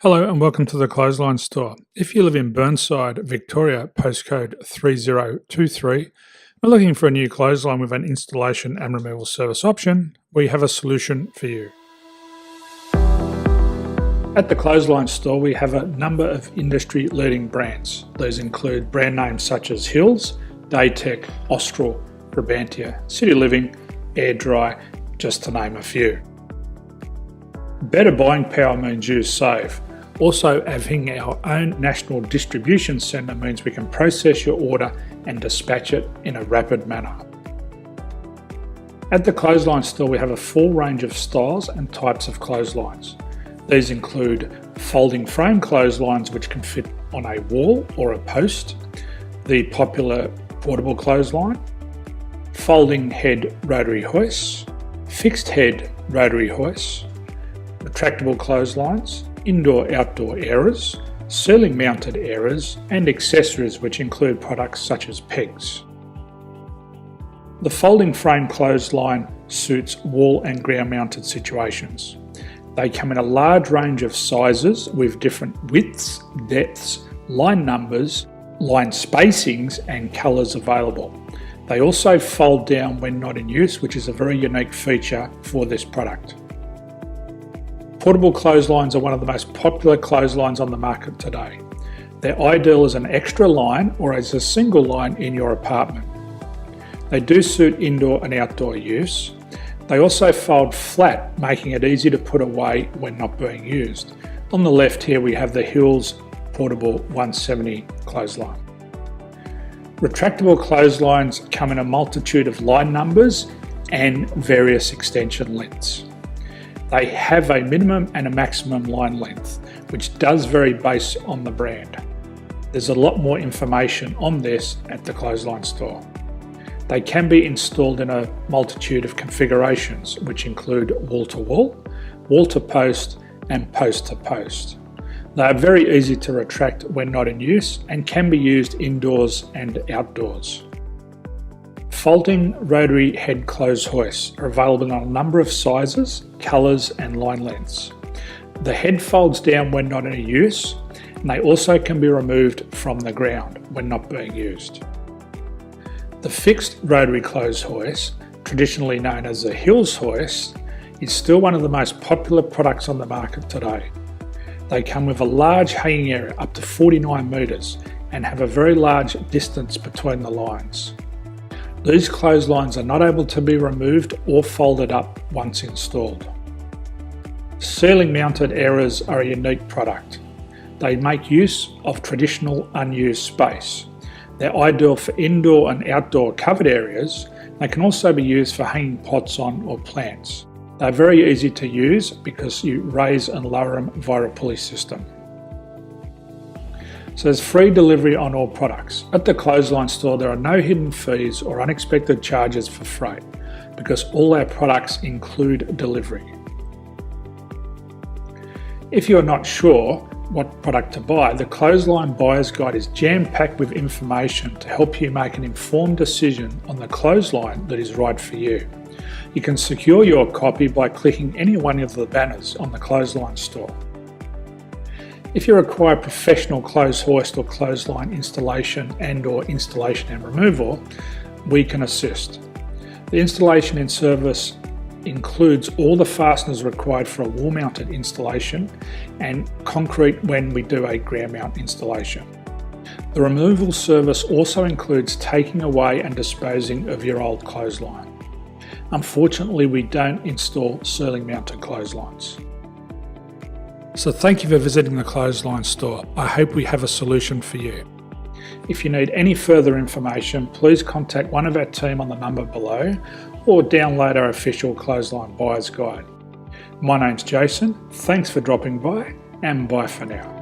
Hello and welcome to the Clothesline Store. If you live in Burnside, Victoria, postcode 3023, we're looking for a new clothesline with an installation and removal service option, we have a solution for you. At the Clothesline Store, we have a number of industry-leading brands. These include brand names such as Hills, Daytech, Austral, Brabantia, City Living, Air Dry, just to name a few. Better buying power means you save. Also, having our own national distribution centre means we can process your order and dispatch it in a rapid manner. At the Clothesline Store, we have a full range of styles and types of clotheslines. These include folding frame clotheslines which can fit on a wall or a post, the popular portable clothesline, folding head rotary hoists, fixed head rotary hoists, retractable clotheslines, indoor-outdoor airers, ceiling mounted airers, and accessories which include products such as pegs. The folding frame clothesline suits wall and ground mounted situations. They come in a large range of sizes with different widths, depths, line numbers, line spacings and colours available. They also fold down when not in use, which is a very unique feature for this product. Portable clotheslines are one of the most popular clotheslines on the market today. They're ideal as an extra line or as a single line in your apartment. They do suit indoor and outdoor use. They also fold flat, making it easy to put away when not being used. On the left here we have the Hills Portable 170 clothesline. Retractable clotheslines come in a multitude of line numbers and various extension lengths. They have a minimum and a maximum line length, which does vary based on the brand. There's a lot more information on this at the Clothesline Store. They can be installed in a multitude of configurations, which include wall-to-wall, wall-to-post, and post-to-post. They are very easy to retract when not in use and can be used indoors and outdoors. Folding rotary head clothes hoists are available in a number of sizes, colours and line lengths. The head folds down when not in use, and they also can be removed from the ground when not being used. The fixed rotary clothes hoist, traditionally known as the Hills hoist, is still one of the most popular products on the market today. They come with a large hanging area up to 49 metres and have a very large distance between the lines. These clotheslines are not able to be removed or folded up once installed. Ceiling mounted airers are a unique product. They make use of traditional unused space. They're ideal for indoor and outdoor covered areas. They can also be used for hanging pots on or plants. They're very easy to use because you raise and lower them via a pulley system. So there's free delivery on all products. At the Clothesline Store, there are no hidden fees or unexpected charges for freight because all our products include delivery. If you're not sure what product to buy, the Clothesline Buyer's Guide is jam-packed with information to help you make an informed decision on the clothesline that is right for you. You can secure your copy by clicking any one of the banners on the Clothesline Store. If you require professional clothes hoist or clothesline installation and/or installation and removal, we can assist. The installation and service includes all the fasteners required for a wall-mounted installation and concrete when we do a ground mount installation. The removal service also includes taking away and disposing of your old clothesline. Unfortunately, we don't install ceiling mounted clotheslines. So thank you for visiting the Clothesline Store. I hope we have a solution for you. If you need any further information, please contact one of our team on the number below or download our official Clothesline Buyer's Guide. My name's Jason, thanks for dropping by and bye for now.